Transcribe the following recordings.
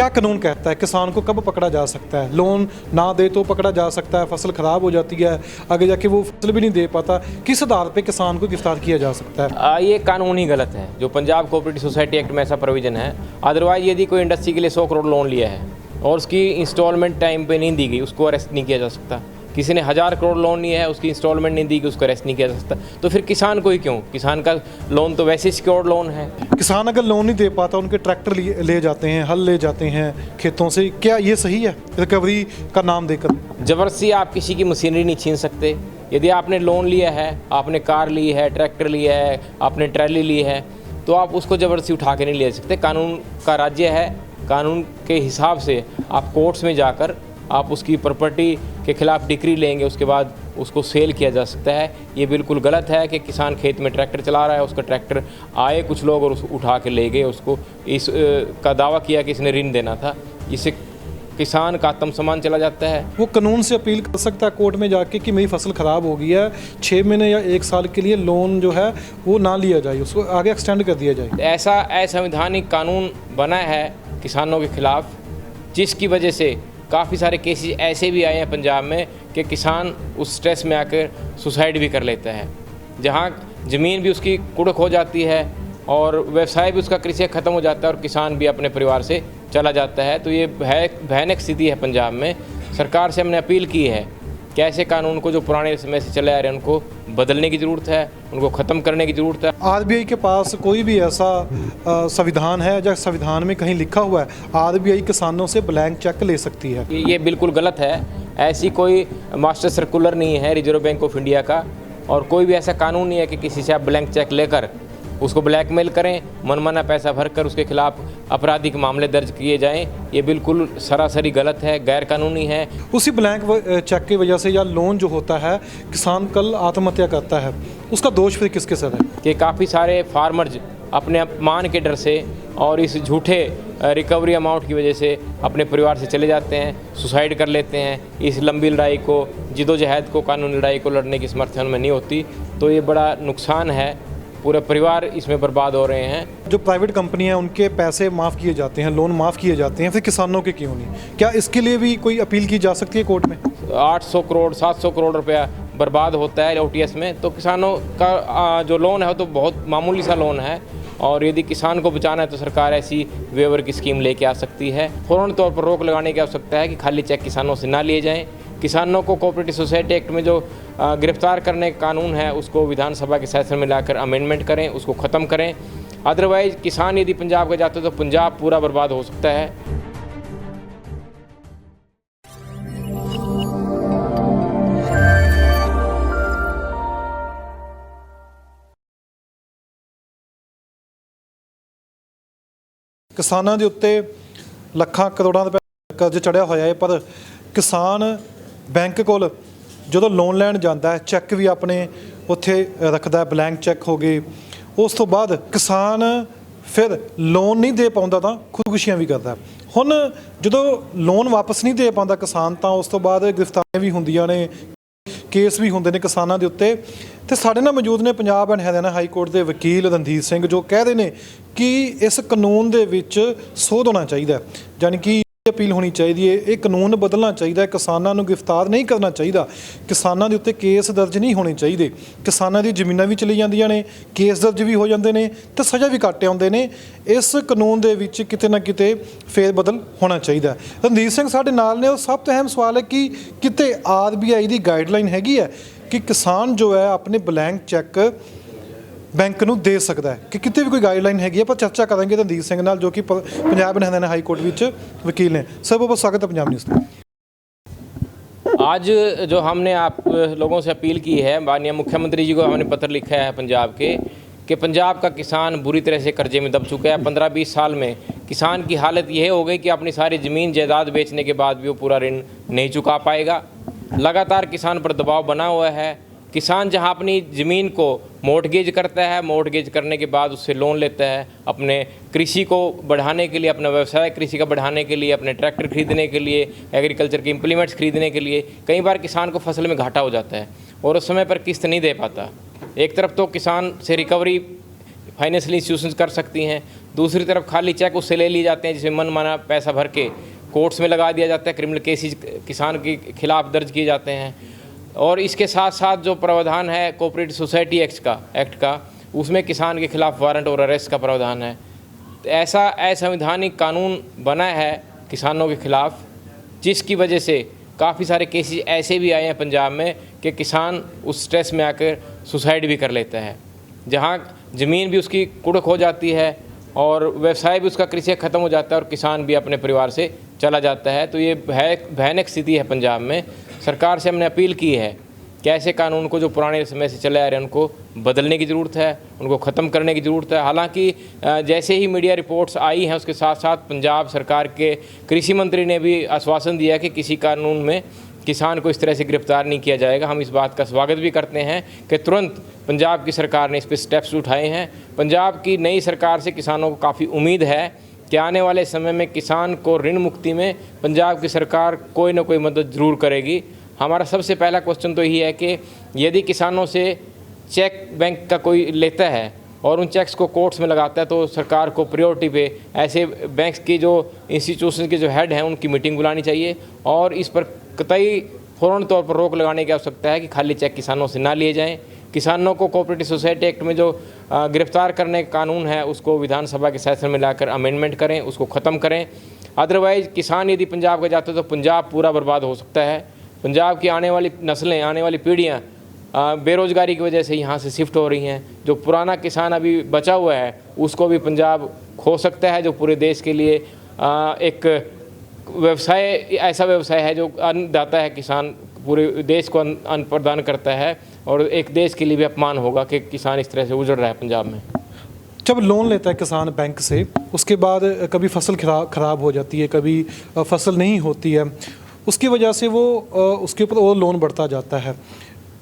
क्या कानून कहता है किसान को कब पकड़ा जा सकता है? लोन ना दे तो पकड़ा जा सकता है, फसल ख़राब हो जाती है, आगे जाके वो फसल भी नहीं दे पाता, किस आधार पे किसान को गिरफ्तार किया जा सकता है? ये कानून ही गलत है। जो पंजाब कोऑपरेटिव सोसाइटी एक्ट में ऐसा प्रोविज़न है। अदरवाइज यदि कोई इंडस्ट्री के लिए 100 करोड़ लोन लिया है और उसकी इंस्टॉलमेंट टाइम पे नहीं दी गई, उसको अरेस्ट नहीं किया जा सकता। किसी ने 1000 करोड़ लोन लिया है, उसकी इंस्टॉलमेंट नहीं दी गई, उसको अरेस्ट नहीं किया जा सकता। तो फिर किसान को ही क्यों? किसान का लोन तो वैसे सिक्योर्ड लोन है। किसान अगर लोन नहीं दे पाता, उनके ट्रैक्टर ले जाते हैं, हल ले जाते हैं खेतों से, क्या ये सही है रिकवरी का नाम देकर? ज़बरदस्ती आप किसी की मशीनरी नहीं छीन सकते। यदि आपने लोन लिया है, आपने कार ली है, ट्रैक्टर लिया है, आपने ट्रैली ली है, तो आप उसको ज़बरदस्ती उठा के नहीं ले सकते। कानून का राज्य है, कानून के हिसाब से आप कोर्ट्स में जाकर आप उसकी प्रॉपर्टी के खिलाफ डिक्री लेंगे, उसके बाद उसको सेल किया जा सकता है। ये बिल्कुल गलत है कि किसान खेत में ट्रैक्टर चला रहा है, उसका ट्रैक्टर आए कुछ लोग और उसको उठा के ले गए, उसको इस का दावा किया कि इसने ऋण देना था। इससे किसान का आत्मसम्मान चला जाता है। वो कानून से अपील कर सकता है कोर्ट में जाके कि मेरी फसल ख़राब हो गई है, 6 महीने या 1 साल के लिए लोन जो है वो ना लिया जाए, उसको आगे एक्सटेंड कर दिया जाए। ऐसा असंवैधानिक कानून बना है किसानों के खिलाफ, जिसकी वजह से काफ़ी सारे केसेस ऐसे भी आए हैं पंजाब में कि किसान उस स्ट्रेस में आकर सुसाइड भी कर लेता है, जहां ज़मीन भी उसकी कुड़क हो जाती है और व्यवसाय भी उसका कृषि ख़त्म हो जाता है और किसान भी अपने परिवार से चला जाता है। तो ये भयानक स्थिति है पंजाब में। सरकार से हमने अपील की है कि ऐसे कानून को जो पुराने समय से चले आ रहे हैं उनको बदलने की ज़रूरत है, उनको ख़त्म करने की ज़रूरत है। आरबीआई के पास कोई भी ऐसा संविधान है या संविधान में कहीं लिखा हुआ है आरबीआई किसानों से ब्लैंक चेक ले सकती है? ये बिल्कुल गलत है। ऐसी कोई मास्टर सर्कुलर नहीं है रिजर्व बैंक ऑफ इंडिया का, और कोई भी ऐसा कानून नहीं है कि किसी से आप ब्लैंक चेक लेकर उसको ब्लैकमेल करें, मनमाना पैसा भरकर उसके खिलाफ आपराधिक मामले दर्ज किए जाएं। ये बिल्कुल सरासरी गलत है, गैर कानूनी है। उसी ब्लैंक चेक की वजह से या लोन जो होता है, किसान कल आत्महत्या करता है, उसका दोष फिर किसके सर है? कि काफ़ी सारे फार्मर्स अपने अपमान के डर से और इस झूठे रिकवरी अमाउंट की वजह से अपने परिवार से चले जाते हैं, सुसाइड कर लेते हैं। इस लंबी लड़ाई को, जिदोजहद को, कानूनी लड़ाई को लड़ने की समर्थन में नहीं होती। तो ये बड़ा नुकसान है, पूरे परिवार इसमें बर्बाद हो रहे हैं। जो प्राइवेट कंपनी है उनके पैसे माफ़ किए जाते हैं, लोन माफ़ किए जाते हैं, फिर किसानों के क्यों नहीं? क्या इसके लिए भी कोई अपील की जा सकती है कोर्ट में? 800 करोड़ 700 करोड़ रुपया बर्बाद होता है OTS में, तो किसानों का जो लोन है वो तो बहुत मामूली सा लोन है। और यदि किसान को बचाना है तो सरकार ऐसी वेवर की स्कीम लेके आ सकती है। फ़ौरन तौर पर रोक लगाने की आवश्यकता है कि खाली चेक किसानों से ना लिए जाएं। किसानों को कोऑपरेटिव सोसाइटी एक्ट में जो गिरफ्तार करने का कानून है उसको विधानसभा के सेशन में लाकर अमेंडमेंट करें, उसको ख़त्म करें। अदरवाइज़ किसान यदि पंजाब का जाते तो पंजाब पूरा बर्बाद हो सकता है। ਕਿਸਾਨਾਂ ਦੇ ਉੱਤੇ ਲੱਖਾਂ ਕਰੋੜਾਂ ਰੁਪਏ ਕਰਜ਼ ਚੜਿਆ ਹੋਇਆ ਹੈ, ਪਰ ਕਿਸਾਨ ਬੈਂਕ ਕੋਲ ਜਦੋਂ ਲੋਨ ਲੈਣ ਜਾਂਦਾ ਹੈ ਚੈੱਕ ਵੀ ਆਪਣੇ ਉੱਥੇ ਰੱਖਦਾ, ਬਲੈਂਕ ਚੈੱਕ ਹੋ ਗਏ। ਉਸ ਤੋਂ ਬਾਅਦ ਕਿਸਾਨ ਫਿਰ ਲੋਨ ਨਹੀਂ ਦੇ ਪਾਉਂਦਾ ਤਾਂ ਖੁਦਕੁਸ਼ੀਆਂ ਵੀ ਕਰਦਾ। ਹੁਣ ਜਦੋਂ ਲੋਨ ਵਾਪਸ ਨਹੀਂ ਦੇ ਪਾਉਂਦਾ ਕਿਸਾਨ ਤਾਂ ਉਸ ਤੋਂ ਬਾਅਦ ਗ੍ਰਿਫਤਾਰੀਆਂ ਵੀ ਹੁੰਦੀਆਂ ਨੇ, ਕੇਸ ਵੀ ਹੁੰਦੇ ਨੇ ਕਿਸਾਨਾਂ ਦੇ ਉੱਤੇ। ਤੇ ਸਾਡੇ ਨਾਲ ਮੌਜੂਦ ਨੇ Punjab and Haryana high court ਦੇ ਵਕੀਲ ਰਣਧੀਰ ਸਿੰਘ, ਜੋ ਕਹਿ ਰਹੇ ਨੇ ਕਿ ਇਸ ਕਾਨੂੰਨ ਦੇ ਵਿੱਚ ਸੋਧ ਹੋਣਾ ਚਾਹੀਦਾ, ਯਾਨੀ ਕਿ अपील होनी चाहिए, ये कानून बदलना चाहिए, किसानों को गिरफ्तार नहीं करना चाहिए, किसानों के उत्ते केस दर्ज नहीं होने चाहिए, किसानों की जमीनां भी चली जांदियां ने, केस दर्ज भी हो जाते हैं तो सज़ा भी घट आउंदे ने। इस कानून दे विच किते ना किते फेर बदल होना चाहिए। रणधीर सिंह साडे नाल ने। सब तो अहम सवाल है कि किते RBI की गाइडलाइन हैगी है कि किसान जो है अपने ब्लैंक चैक बैंक ਨੂੰ ਦੇ ਸਕਦਾ ਹੈ, ਕਿ ਕਿਤੇ ਵੀ ਕੋਈ गाइडलाइन हैगी है? पर चर्चा करेंगे रणधीर सिंह नाल, जो कि Punjab and Haryana high court विच वकील ने। सर बहुत स्वागत है पंजाब न्यूज़ में। आज जो हमने आप लोगों से अपील की है, माननीय मुख्यमंत्री जी को हमने पत्र लिखा है पंजाब के, कि पंजाब का किसान बुरी तरह से कर्जे में दब चुका है। 15-20 साल में किसान की हालत यह हो गई कि अपनी सारी ज़मीन जायदाद बेचने के बाद भी वो पूरा ऋण नहीं चुका पाएगा। लगातार किसान पर दबाव बना हुआ है। किसान जहां अपनी ज़मीन को मॉर्टगेज करता है, मॉर्टगेज करने के बाद उससे लोन लेता है अपने कृषि को बढ़ाने के लिए, अपना व्यवसाय कृषि का बढ़ाने के लिए, अपने ट्रैक्टर खरीदने के लिए, एग्रीकल्चर के इम्प्लीमेंट्स खरीदने के लिए। कई बार किसान को फसल में घाटा हो जाता है और उस समय पर किस्त नहीं दे पाता। एक तरफ तो किसान से रिकवरी फाइनेंशियल इंस्टीट्यूशंस कर सकती हैं, दूसरी तरफ खाली चेक उससे ले लिए जाते हैं जिसमें मनमाना पैसा भर के कोर्ट्स में लगा दिया जाता है, क्रिमिनल केसेस किसान के खिलाफ दर्ज किए जाते हैं। और इसके साथ साथ जो प्रावधान है कोऑपरेटिव सोसाइटी एक्ट का उसमें किसान के खिलाफ वारंट और अरेस्ट का प्रावधान है। तो ऐसा असंवैधानिक कानून बना है किसानों के खिलाफ, जिसकी वजह से काफ़ी सारे केसेस ऐसे भी आए हैं पंजाब में कि किसान उस स्ट्रेस में आकर सुसाइड भी कर लेता है, जहां ज़मीन भी उसकी कुड़क हो जाती है और व्यवसाय भी उसका कृषि ख़त्म हो जाता है और किसान भी अपने परिवार से चला जाता है। तो ये भयानक स्थिति है पंजाब में। सरकार से हमने अपील की है कि ऐसे कानून को जो पुराने समय से चले आ रहे हैं उनको बदलने की ज़रूरत है, उनको ख़त्म करने की ज़रूरत है। हालांकि जैसे ही मीडिया रिपोर्ट्स आई हैं उसके साथ साथ पंजाब सरकार के कृषि मंत्री ने भी आश्वासन दिया कि किसी कानून में किसान को इस तरह से गिरफ्तार नहीं किया जाएगा। हम इस बात का स्वागत भी करते हैं कि तुरंत पंजाब की सरकार ने इस पर स्टेप्स उठाए हैं। पंजाब की नई सरकार से किसानों को काफ़ी उम्मीद है कि आने वाले समय में किसान को ऋण मुक्ति में पंजाब की सरकार कोई ना कोई मदद ज़रूर करेगी। हमारा सबसे पहला क्वेश्चन तो यही है कि यदि किसानों से चेक बैंक का कोई लेता है और उन चेक्स को कोर्ट्स में लगाता है तो सरकार को प्रायोरिटी पे ऐसे बैंक्स की जो इंस्टीट्यूशन के जो हेड हैं उनकी मीटिंग बुलानी चाहिए और इस पर कतई फ़ौरन तौर पर रोक लगाने की आवश्यकता है कि खाली चेक किसानों से ना लिए जाएं। किसानों को कोऑपरेटिव सोसाइटी एक्ट में जो गिरफ्तार करने का कानून है उसको विधानसभा के सेशन में लाकर अमेंडमेंट करें, उसको ख़त्म करें। अदरवाइज़ किसान यदि पंजाब का जाता है तो पंजाब पूरा बर्बाद हो सकता है। पंजाब की आने वाली नस्लें, आने वाली पीढ़ियाँ बेरोज़गारी की वजह से यहाँ से शिफ्ट हो रही हैं। जो पुराना किसान अभी बचा हुआ है उसको भी पंजाब खो सकता है, जो पूरे देश के लिए एक व्यवसाय, ऐसा व्यवसाय है जो अन्नदाता है। किसान पूरे देश को अन्न प्रदान करता है और एक देश के लिए भी अपमान होगा कि किसान इस तरह से उजड़ रहा है पंजाब में। जब लोन लेता है किसान बैंक से, उसके बाद कभी फसल खराब हो जाती है, कभी फसल नहीं होती है, उसकी वजह से वो उसके ऊपर और लोन बढ़ता जाता है,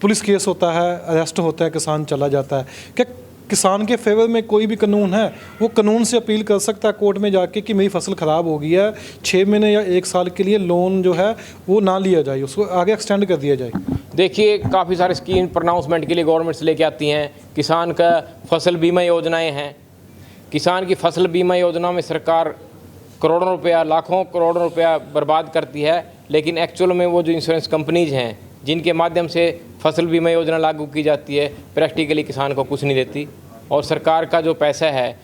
पुलिस केस होता है, अरेस्ट होता है, किसान चला जाता है। क्या किसान के फेवर में कोई भी कानून है? वो कानून से अपील कर सकता है कोर्ट में जाके कि मेरी फसल ख़राब हो गई है, 6 महीने या 1 साल के लिए लोन जो है वो ना लिया जाए, उसको आगे एक्सटेंड कर दिया जाए। देखिए, काफ़ी सारे स्कीम प्रोनाउंसमेंट के लिए गवर्नमेंट से लेके आती हैं। किसान का फसल बीमा योजनाएँ हैं। किसान की फसल बीमा योजना में सरकार करोड़ों रुपया, लाखों करोड़ों रुपया बर्बाद करती है, लेकिन एक्चुअल में वो जो इंश्योरेंस कंपनीज हैं जिनके माध्यम से फसल बीमा योजना लागू की जाती है, प्रैक्टिकली किसान को कुछ नहीं देती और सरकार का जो पैसा है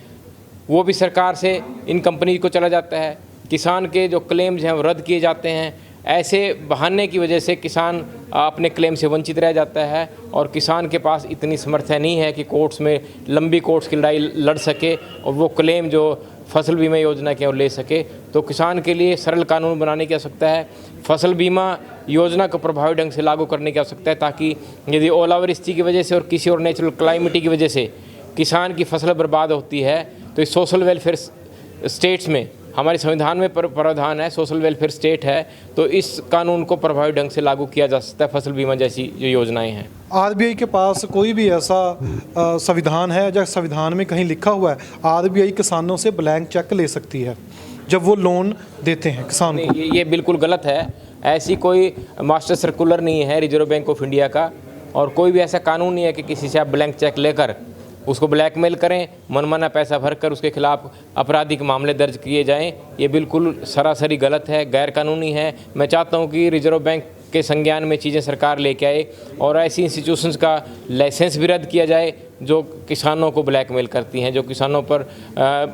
वो भी सरकार से इन कंपनी को चला जाता है। किसान के जो क्लेम्स हैं वो रद्द किए जाते हैं। ऐसे बहाने की वजह से किसान अपने क्लेम से वंचित रह जाता है और किसान के पास इतनी समर्थन नहीं है कि कोर्ट्स में लंबी कोर्ट्स की लड़ाई लड़ सके और वो क्लेम जो फसल बीमा योजना के और ले सके। तो किसान के लिए सरल कानून बनाने की आवश्यकता है। फसल बीमा योजना को प्रभावी ढंग से लागू करने की आवश्यकता है ताकि यदि ओलावृष्टि की वजह से और किसी और नेचुरल क्लाइमेटी की वजह से किसान की फसल बर्बाद होती है तो इस सोशल वेलफेयर स्टेट्स में, हमारे संविधान में प्रावधान है, सोशल वेलफेयर स्टेट है, तो इस कानून को प्रभावी ढंग से लागू किया जा सकता है फसल बीमा जैसी जो योजनाएं हैं। आरबीआई के पास कोई भी ऐसा संविधान है या संविधान में कहीं लिखा हुआ है आरबीआई किसानों से ब्लैंक चेक ले सकती है जब वो लोन देते हैं किसान को? ये बिल्कुल गलत है। ऐसी कोई मास्टर सर्कुलर नहीं है रिजर्व बैंक ऑफ इंडिया का और कोई भी ऐसा कानून नहीं है कि किसी से आप ब्लैंक चेक लेकर उसको ब्लैकमेल करें, मनमाना पैसा भरकर उसके खिलाफ आपराधिक मामले दर्ज किए जाएं। ये बिल्कुल सरासरी गलत है, गैर कानूनी है। मैं चाहता हूं कि रिजर्व बैंक के संज्ञान में चीज़ें सरकार लेके आए और ऐसी इंस्टीट्यूशंस का लाइसेंस भी रद्द किया जाए जो किसानों को ब्लैकमेल करती हैं, जो किसानों पर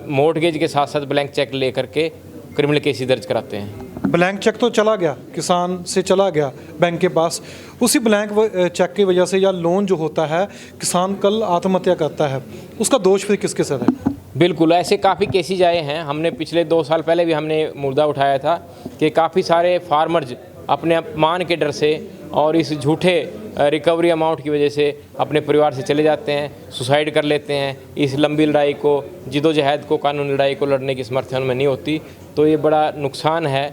मॉर्टगेज के साथ साथ ब्लैंक चेक ले करके क्रिमिनल केस दर्ज कराते हैं। ब्लैंक चेक तो चला गया, किसान से चला गया बैंक के पास, उसी ब्लैंक चेक की वजह से या लोन जो होता है किसान कल आत्महत्या करता है, उसका दोष फिर किसके सर है? बिल्कुल, ऐसे काफ़ी केसेज आए हैं। हमने पिछले 2 साल पहले भी हमने मुद्दा उठाया था कि काफ़ी सारे फार्मर्स अपने अपमान के डर से और इस झूठे रिकवरी अमाउंट की वजह से अपने परिवार से चले जाते हैं, सुसाइड कर लेते हैं। इस लंबी लड़ाई को, जिदोजहद को, कानूनी लड़ाई को लड़ने की समर्थन में नहीं होती, तो ये बड़ा नुकसान है।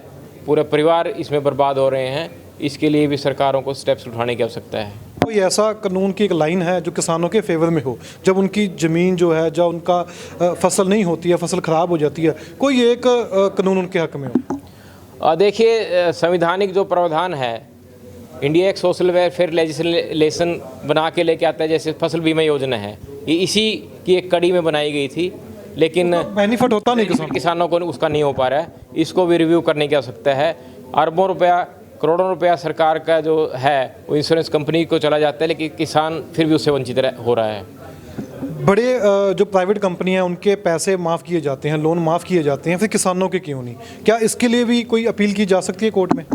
पूरे परिवार इसमें बर्बाद हो रहे हैं। इसके लिए भी सरकारों को स्टेप्स उठाने की आवश्यकता है। कोई ऐसा कानून की एक लाइन है जो किसानों के फेवर में हो, जब उनकी ज़मीन जो है, जब उनका फसल नहीं होती है, फसल ख़राब हो जाती है, कोई एक कानून उनके हक़ में हो? देखिए, संवैधानिक जो प्रावधान है, इंडिया एक सोशल वेलफेयर लेजिस्लेशन बना के लेके आता है। जैसे फसल बीमा योजना है, ये इसी की एक कड़ी में बनाई गई थी लेकिन बेनिफिट होता नहीं किसानों को उसका नहीं हो पा रहा है। इसको भी रिव्यू करने की आवश्यकता है। अरबों रुपया, करोड़ों रुपया सरकार का जो है वो इंश्योरेंस कंपनी को चला जाता है, लेकिन किसान फिर भी उससे वंचित हो रहा है। बड़े जो प्राइवेट कंपनी हैं उनके पैसे माफ़ किए जाते हैं, लोन माफ़ किए जाते हैं, फिर किसानों के क्यों नहीं? क्या इसके लिए भी कोई अपील की जा सकती है कोर्ट में?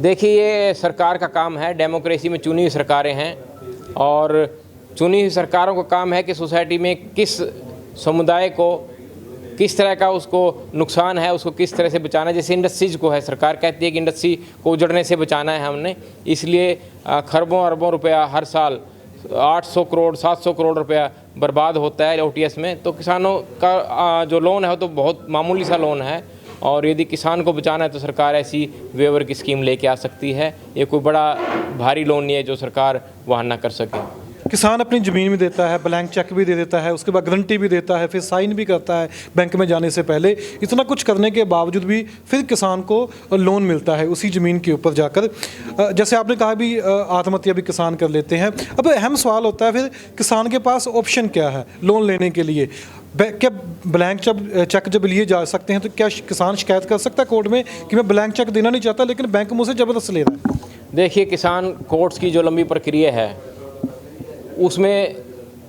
देखिए, ये सरकार का काम है। डेमोक्रेसी में चुनी हुई सरकारें हैं और चुनी हुई सरकारों का काम है कि सोसाइटी में किस समुदाय को किस तरह का उसको नुकसान है, उसको किस तरह से बचाना है। जैसे इंडस्ट्रीज़ को है, सरकार कहती है कि इंडस्ट्री को उजड़ने से बचाना है हमने, इसलिए खरबों अरबों रुपया हर साल 800 करोड़ 700 करोड़ रुपया बर्बाद होता है ओटीएस में। तो किसानों का जो लोन है वो तो बहुत मामूली सा लोन है, और यदि किसान को बचाना है तो सरकार ऐसी वेवर की स्कीम लेके आ सकती है। ये कोई बड़ा भारी लोन नहीं है जो सरकार वहन ना कर सके। किसान अपनी ज़मीन भी देता है, ब्लैंक चेक भी दे देता है, उसके बाद गारंटी भी देता है, फिर साइन भी करता है बैंक में जाने से पहले। इतना कुछ करने के बावजूद भी फिर किसान को लोन मिलता है उसी ज़मीन के ऊपर जाकर। जैसे आपने कहा भी आत्महत्या भी किसान कर लेते हैं। अब अहम सवाल होता है फिर किसान के पास ऑप्शन क्या है लोन लेने के लिए? क्या ब्लैंक चेक जब लिए जा सकते हैं तो क्या किसान शिकायत कर सकता है कोर्ट में कि मैं ब्लैंक चेक देना नहीं चाहता लेकिन बैंक मुझसे ज़बरदस्त ले रहा है? देखिए, किसान कोर्ट्स की जो लंबी प्रक्रिया है उसमें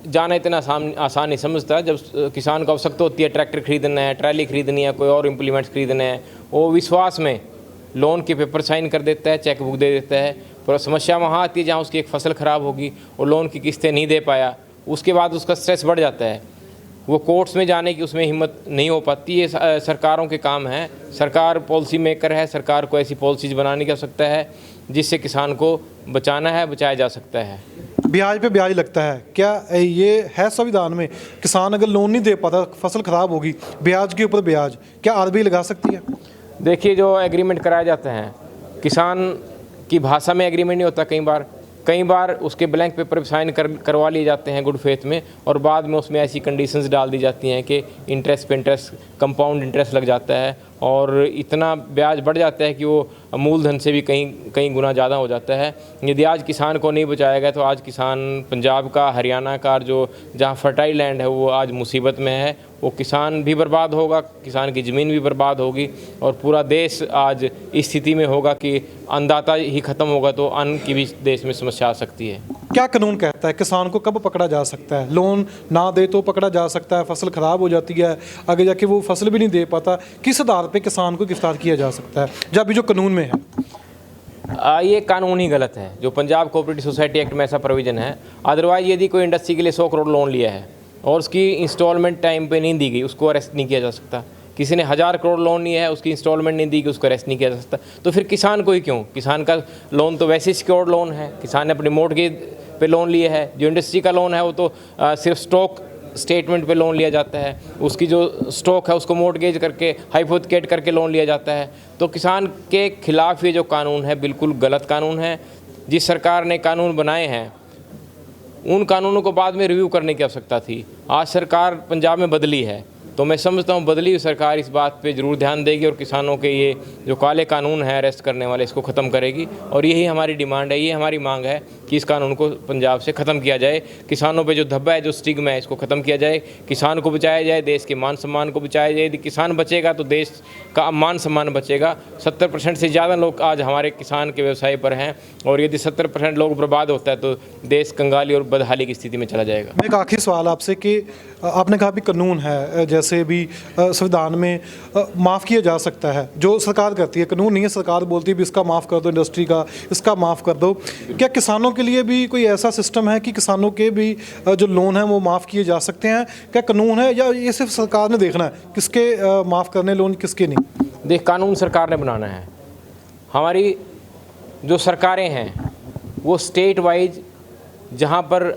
जाना इतना आसान नहीं समझता। जब किसान को आवश्यकता होती है, ट्रैक्टर खरीदना है, ट्रैली खरीदनी है, कोई और इम्प्लीमेंट्स खरीदने हैं, वो विश्वास में लोन के पेपर साइन कर देता है, चेक बुक दे देता है। पर समस्या वहाँ आती है जहाँ उसकी एक फसल ख़राब होगी और लोन की किस्तें नहीं दे पाया, उसके बाद उसका स्ट्रेस बढ़ जाता है। वो कोर्ट्स में जाने की उसमें हिम्मत नहीं हो पाती। ये सरकारों के काम है। सरकार पॉलिसी मेकर है, सरकार को ऐसी पॉलिसीज़ बनाने की आवश्यकता है जिससे किसान को बचाना है, बचाया जा सकता है। ब्याज पे ब्याज लगता है, क्या ये है संविधान में? किसान अगर लोन नहीं दे पाता, फसल ख़राब होगी, ब्याज के ऊपर ब्याज, क्या आरबीआई लगा सकती है? देखिए, जो एग्रीमेंट कराए जाते हैं, किसान की भाषा में एग्रीमेंट नहीं होता। कई बार उसके ब्लैंक पेपर साइन करवा लिए जाते हैं गुड फेथ में, और बाद में उसमें ऐसी कंडीशंस डाल दी जाती हैं कि इंटरेस्ट पे इंटरेस्ट, कंपाउंड इंटरेस्ट लग जाता है और इतना ब्याज बढ़ जाता है कि वो मूलधन से भी कई गुना ज़्यादा हो जाता है। यदि आज किसान को नहीं बचाया गया तो आज किसान पंजाब का, हरियाणा का, जो जहाँ फर्टाइल लैंड है वो आज मुसीबत में है। वो किसान भी बर्बाद होगा, किसान की ज़मीन भी बर्बाद होगी और पूरा देश आज इस स्थिति में होगा कि अन्नदाता ही ख़त्म होगा तो अन्न की भी देश में समस्या आ सकती है। क्या कानून कहता है किसान को कब पकड़ा जा सकता है? लोन ना दे तो पकड़ा जा सकता है, फसल ख़राब हो जाती है, आगे जाके वो फसल भी नहीं दे पाता, किस आधार पे किसान को गिरफ्तार किया जा सकता है जब अभी जो कानून में है? ये कानून ही गलत है। जो पंजाब कोऑपरेटिव सोसाइटी एक्ट में ऐसा प्रोविज़न है। अदरवाइज़ यदि कोई इंडस्ट्री के लिए 100 करोड़ लोन लिया है और उसकी इंस्टॉलमेंट टाइम पे नहीं दी गई, उसको अरेस्ट नहीं किया जा सकता। किसी ने 1000 करोड़ लोन लिया है, उसकी इंस्टॉलमेंट नहीं दी गई, उसको अरेस्ट नहीं किया जा सकता। तो फिर किसान को ही क्यों? किसान का लोन तो वैसे सिक्योर्ड लोन है, किसान ने अपने मॉर्गेज पे लोन लिया है। जो इंडस्ट्री का लोन है वो तो सिर्फ स्टॉक स्टेटमेंट पे लोन लिया जाता है, उसकी जो स्टॉक है उसको मॉर्गेज करके, हाइपोथेकेट करके लोन लिया जाता है। तो किसान के खिलाफ ये जो कानून है बिल्कुल गलत कानून है। जिस सरकार ने कानून बनाए हैं उन कानूनों को बाद में रिव्यू करने की आवश्यकता थी। आज सरकार पंजाब में बदली है तो मैं समझता हूँ बदली हुई सरकार इस बात पे ज़रूर ध्यान देगी और किसानों के ये जो काले कानून हैं अरेस्ट करने वाले, इसको ख़त्म करेगी। और यही हमारी डिमांड है, ये हमारी मांग है कि इस कानून को पंजाब से ख़त्म किया जाए। किसानों पे जो धब्बा है, जो स्टिग्मा है, इसको ख़त्म किया जाए, किसान को बचाया जाए, देश के मान सम्मान को बचाया जाए। यदि किसान बचेगा तो देश का मान सम्मान बचेगा। 70% से ज़्यादा लोग आज हमारे किसान के व्यवसाय पर हैं और यदि 70% लोग बर्बाद होता है तो देश कंगाली और बदहाली की स्थिति में चला जाएगा। एक आखिरी सवाल आपसे कि आपने कहा भी कानून है, जैसे भी संविधान में माफ़ किया जा सकता है, जो सरकार करती है, कानून नहीं है, सरकार बोलती है भी इसका माफ़ कर दो, इंडस्ट्री का इसका माफ़ कर दो। क्या किसानों के लिए भी कोई ऐसा सिस्टम है कि किसानों के भी जो लोन है वो माफ़ किए जा सकते हैं? क्या कानून है या ये सिर्फ सरकार ने देखना है किसके माफ़ करने लोन, किसके नहीं? देख, कानून सरकार ने बनाना है। हमारी जो सरकारें हैं वो स्टेट वाइज जहाँ पर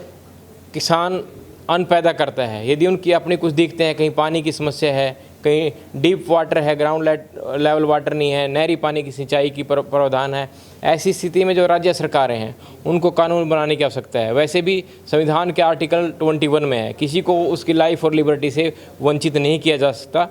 किसान अन्न पैदा करता है, यदि उनकी अपनी कुछ दिखते हैं, कहीं पानी की समस्या है, कहीं डीप वाटर है, ग्राउंड लेवल वाटर नहीं है, नहरी पानी की सिंचाई की प्रावधान है, ऐसी स्थिति में जो राज्य सरकारें हैं उनको कानून बनाने की आवश्यकता है। वैसे भी संविधान के आर्टिकल 21 में है, किसी को उसकी लाइफ और लिबर्टी से वंचित नहीं किया जा सकता।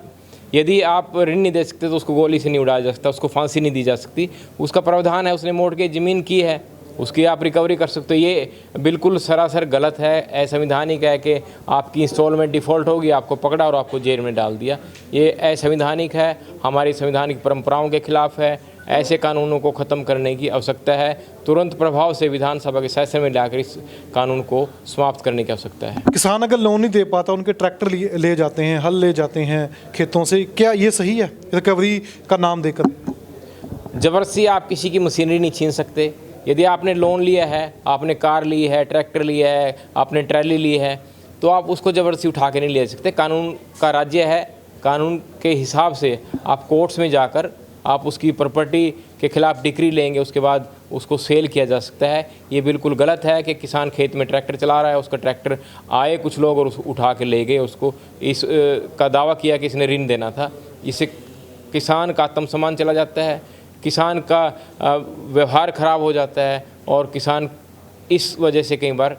यदि आप ऋण नहीं दे सकते तो उसको गोली से नहीं उड़ाया जा सकता, उसको फांसी नहीं दी जा सकती। उसका प्रावधान है, उसने मोड़ के ज़मीन की है उसकी आप रिकवरी कर सकते हो। ये बिल्कुल सरासर गलत है, असंवैधानिक है कि आपकी इंस्टॉलमेंट डिफ़ॉल्ट होगी, आपको पकड़ा और आपको जेल में डाल दिया। ये असंवैधानिक है, हमारी संवैधानिक परंपराओं के खिलाफ है। ऐसे कानूनों को ख़त्म करने की आवश्यकता है। तुरंत प्रभाव से विधानसभा के सेशन में लाकर इस कानून को समाप्त करने की आवश्यकता है। किसान अगर लोन नहीं दे पाता, उनके ट्रैक्टर ले जाते हैं, हल ले जाते हैं खेतों से, क्या ये सही है रिकवरी का नाम देकर? ज़बरदस्ती आप किसी की मशीनरी नहीं छीन सकते। यदि आपने लोन लिया है, आपने कार ली है, ट्रैक्टर लिया है, आपने ट्रैली ली है, तो आप उसको ज़बरदस्ती उठा के नहीं ले सकते। कानून का राज्य है, कानून के हिसाब से आप कोर्ट्स में जाकर आप उसकी प्रॉपर्टी के खिलाफ डिक्री लेंगे, उसके बाद उसको सेल किया जा सकता है। ये बिल्कुल गलत है कि किसान खेत में ट्रैक्टर चला रहा है, उसका ट्रैक्टर आए कुछ लोग और उठा के ले गए, उसको इस का दावा किया कि इसने ऋण देना था। इससे किसान का आत्मसम्मान चला जाता है, किसान का व्यवहार खराब हो जाता है और किसान इस वजह से कई बार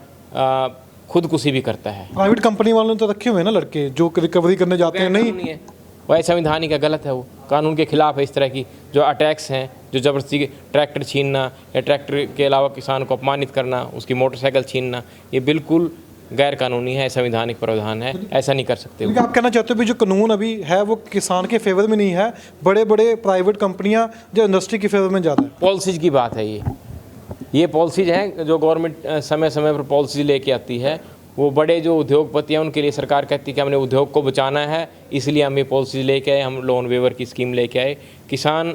खुदकुशी भी करता है। प्राइवेट कंपनी वालों ने तो रखे हुए हैं ना लड़के जो रिकवरी करने जाते हैं। नहीं है वह संवैधानिक है, गलत है, वो कानून के खिलाफ है। इस तरह की जो अटैक्स हैं, जो ज़बरदस्ती ट्रैक्टर छीनना या ट्रैक्टर के अलावा किसान को अपमानित करना, उसकी मोटरसाइकिल छीनना, ये बिल्कुल गैर कानूनी है, संवैधानिक प्रावधान है, ऐसा नहीं कर सकते। आप कहना चाहते हो भी जो कानून अभी है वो किसान के फेवर में नहीं है, बड़े बड़े प्राइवेट कंपनियां जो इंडस्ट्री के फेवर में ज़्यादा है? पॉलिसीज की बात है ये पॉलिसीज हैं जो गवर्नमेंट समय समय पर पॉलिसी लेके आती है। वो बड़े जो उद्योगपति हैं उनके लिए सरकार कहती है कि हमने उद्योग को बचाना है, इसलिए हम ये पॉलिसी लेके आए, हम लोन वेवर की स्कीम लेके आए। किसान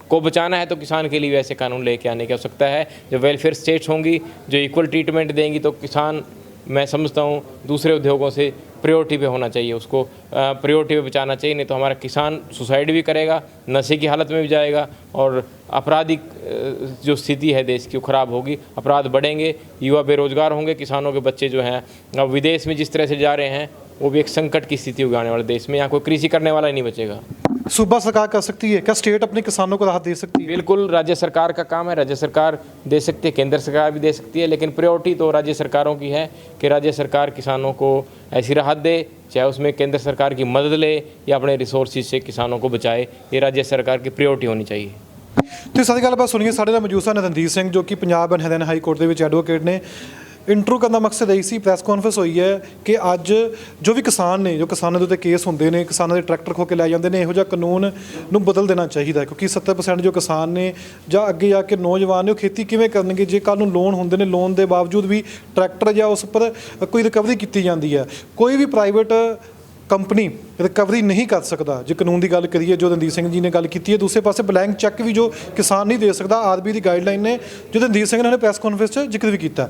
को बचाना है तो किसान के लिए भी ऐसे कानून लेके आने की आवश्यकता है। जो वेलफेयर स्टेट्स होंगी, जो इक्वल ट्रीटमेंट देंगी, तो किसान, मैं समझता हूँ, दूसरे उद्योगों से प्रायोरिटी पे होना चाहिए, उसको प्रायोरिटी पे बचाना चाहिए। नहीं तो हमारा किसान सुसाइड भी करेगा, नशे की हालत में भी जाएगा और आपराधिक जो स्थिति है देश की वो ख़राब होगी, अपराध बढ़ेंगे, युवा बेरोजगार होंगे, किसानों के बच्चे जो हैं अब विदेश में जिस तरह से जा रहे हैं वो भी एक संकट की स्थिति होगी आने वाले देश में। यहाँ कोई कृषि करने वाला ही नहीं बचेगा। सूबा सरकार कर सकती है क्या? स्टेट अपने किसानों को राहत दे सकती है? बिल्कुल राज्य सरकार का काम है, राज्य सरकार दे सकती है, केंद्र सरकार भी दे सकती है, लेकिन प्रायोरिटी तो राज्य सरकारों की है कि राज्य सरकार किसानों को ऐसी राहत दे, चाहे उसमें केंद्र सरकार की मदद ले या अपने रिसोर्सिस से किसानों को बचाए। ये राज्य सरकार की प्रायोरिटी होनी चाहिए। तो सारी गलबात सुनिए, साढ़े नाल मौजूद सन रणधीर सिंह जो कि Punjab and Haryana high court के एडवोकेट ने। इंटरव्यू करने का मकसद यही सी, प्रैस कॉन्फ्रेंस हुई है कि अज जो भी किसान ने, जो किसानों के उत्ते केस होंगे ने, किसानों के ट्रैक्टर खो के लै जाते हैं, इहो कानून नूं बदल देना चाहिए, क्योंकि 70% जो किसान ने ਜਾਂ ਅੱਗੇ ਜਾ ਕੇ नौजवान ने खेती किवें करनगे जे कल नूं लोन होंदे ने, लोन के बावजूद भी ट्रैक्टर या उस पर कोई रिकवरी की जाती है। कोई भी प्राइवेट कंपनी रिकवरी नहीं कर सकता। जो कानून की गल करिए, जो रणधीर सिंह जी ने गल की है, दूसरे पासे ब्लैंक चैक भी जो किसान नहीं दे सकता, आरबीआई की गाइडलाइन ने जो रणधीर सिंह ने प्रैस कॉन्फ्रेंस जिक्र भी किया।